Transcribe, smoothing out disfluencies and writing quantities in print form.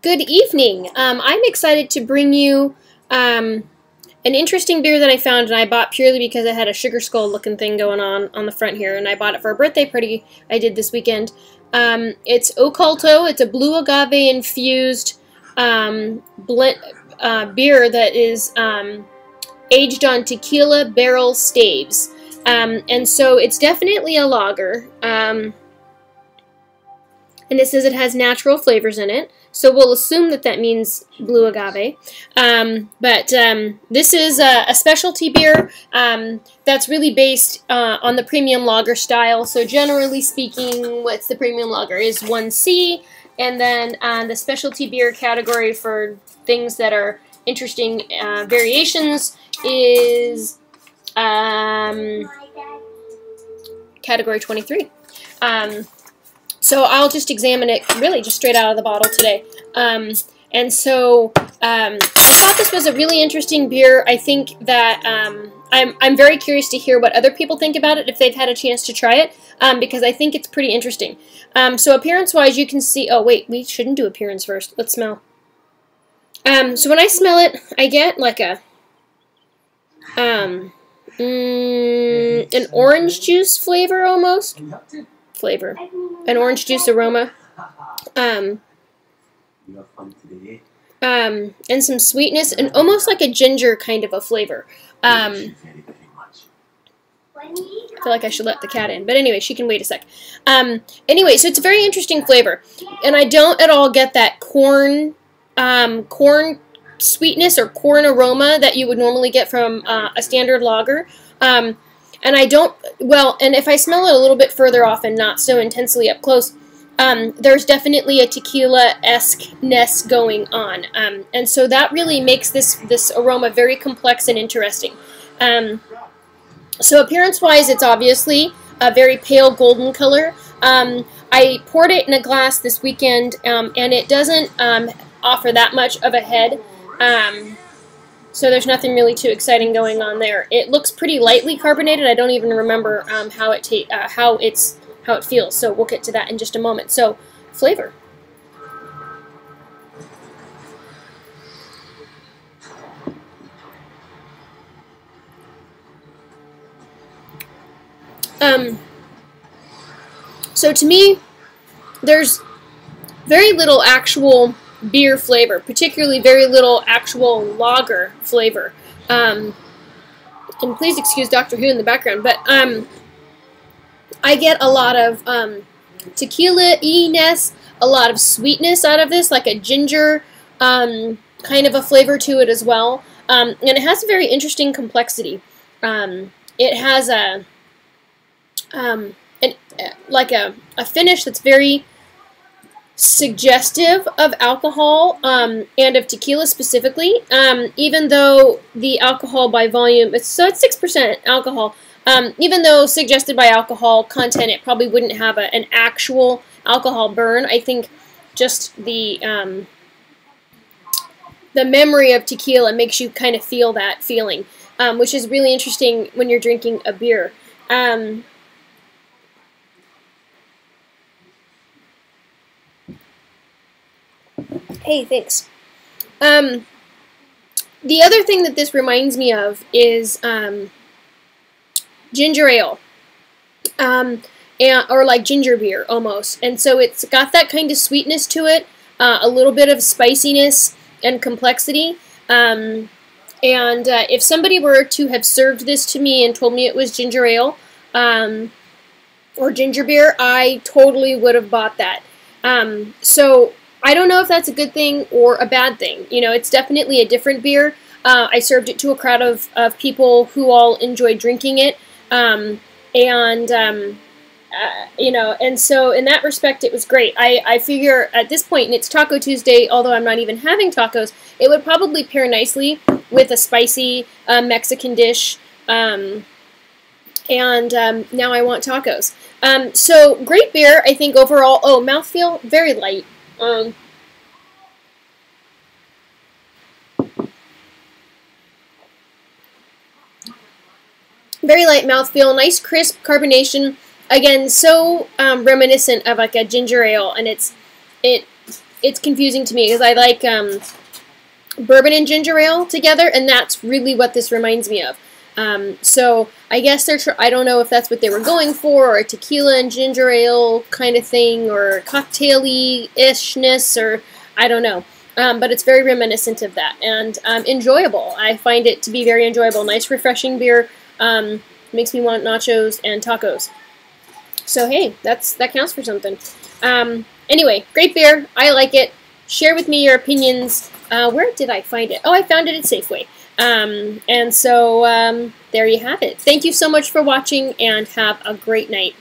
Good evening. I'm excited to bring you an interesting beer that I found, and I bought purely because it had a sugar skull looking thing going on the front here, and I bought it for a birthday party I did this weekend. It's Oculto. It's a blue agave infused blend beer that is aged on tequila barrel staves, and so it's definitely a lager. And it says it has natural flavors in it, so we'll assume that that means blue agave. But this is a specialty beer that's really based on the premium lager style. So generally speaking, what's the premium lager is 1C, and then the specialty beer category for things that are interesting variations is category 23. So I'll just examine it really just straight out of the bottle today. And so I thought this was a really interesting beer. I think that I'm very curious to hear what other people think about it if they've had a chance to try it, because I think it's pretty interesting. So appearance-wise, you can see... Oh, wait, we shouldn't do appearance first. Let's smell. So when I smell it, I get like a... an orange juice flavor almost. An orange juice aroma, and some sweetness, and almost like a ginger kind of a flavor. I feel like I should let the cat in, but anyway, she can wait a sec. Anyway, so it's a very interesting flavor, and I don't at all get that corn sweetness or corn aroma that you would normally get from a standard lager. And I don't, well, and if I smell it a little bit further off and not so intensely up close, there's definitely a tequila-esque-ness going on. And so that really makes this aroma very complex and interesting. So appearance-wise, it's obviously a very pale golden color. I poured it in a glass this weekend, and it doesn't offer that much of a head. So there's nothing really too exciting going on there. It looks pretty lightly carbonated. I don't even remember how it feels. So we'll get to that in just a moment. So flavor. So to me, there's very little actual beer flavor, particularly very little actual lager flavor. And please excuse Doctor Who in the background, but I get a lot of tequila-y-ness, a lot of sweetness out of this, like a ginger kind of a flavor to it as well. And it has a very interesting complexity. It has like a finish that's very suggestive of alcohol and of tequila specifically, even though the alcohol by volume, it's 6% alcohol, even though suggested by alcohol content, it probably wouldn't have an actual alcohol burn. I think just the memory of tequila makes you kind of feel that feeling, which is really interesting when you're drinking a beer. Hey, thanks. The other thing that this reminds me of is ginger ale, or like ginger beer almost. And so it's got that kind of sweetness to it, a little bit of spiciness and complexity. And if somebody were to have served this to me and told me it was ginger ale or ginger beer, I totally would have bought that. So I don't know if that's a good thing or a bad thing. You know, it's definitely a different beer. I served it to a crowd of people who all enjoyed drinking it. You know, and so in that respect, it was great. I figure at this point, and it's Taco Tuesday, although I'm not even having tacos, it would probably pair nicely with a spicy Mexican dish. And now I want tacos. So great beer, I think overall. Oh, mouthfeel, very light. Very light mouthfeel, nice crisp carbonation. Again, so reminiscent of like a ginger ale, and it it's confusing to me because I like bourbon and ginger ale together, and that's really what this reminds me of. So I guess I don't know if that's what they were going for, or a tequila and ginger ale kind of thing, or cocktaily-ishness, or I don't know. But it's very reminiscent of that, and enjoyable. I find it to be very enjoyable. Nice, refreshing beer. Makes me want nachos and tacos. So hey, that counts for something. Anyway, great beer. I like it. Share with me your opinions. Where did I find it? Oh, I found it at Safeway. And so there you have it. Thank you so much for watching, and have a great night.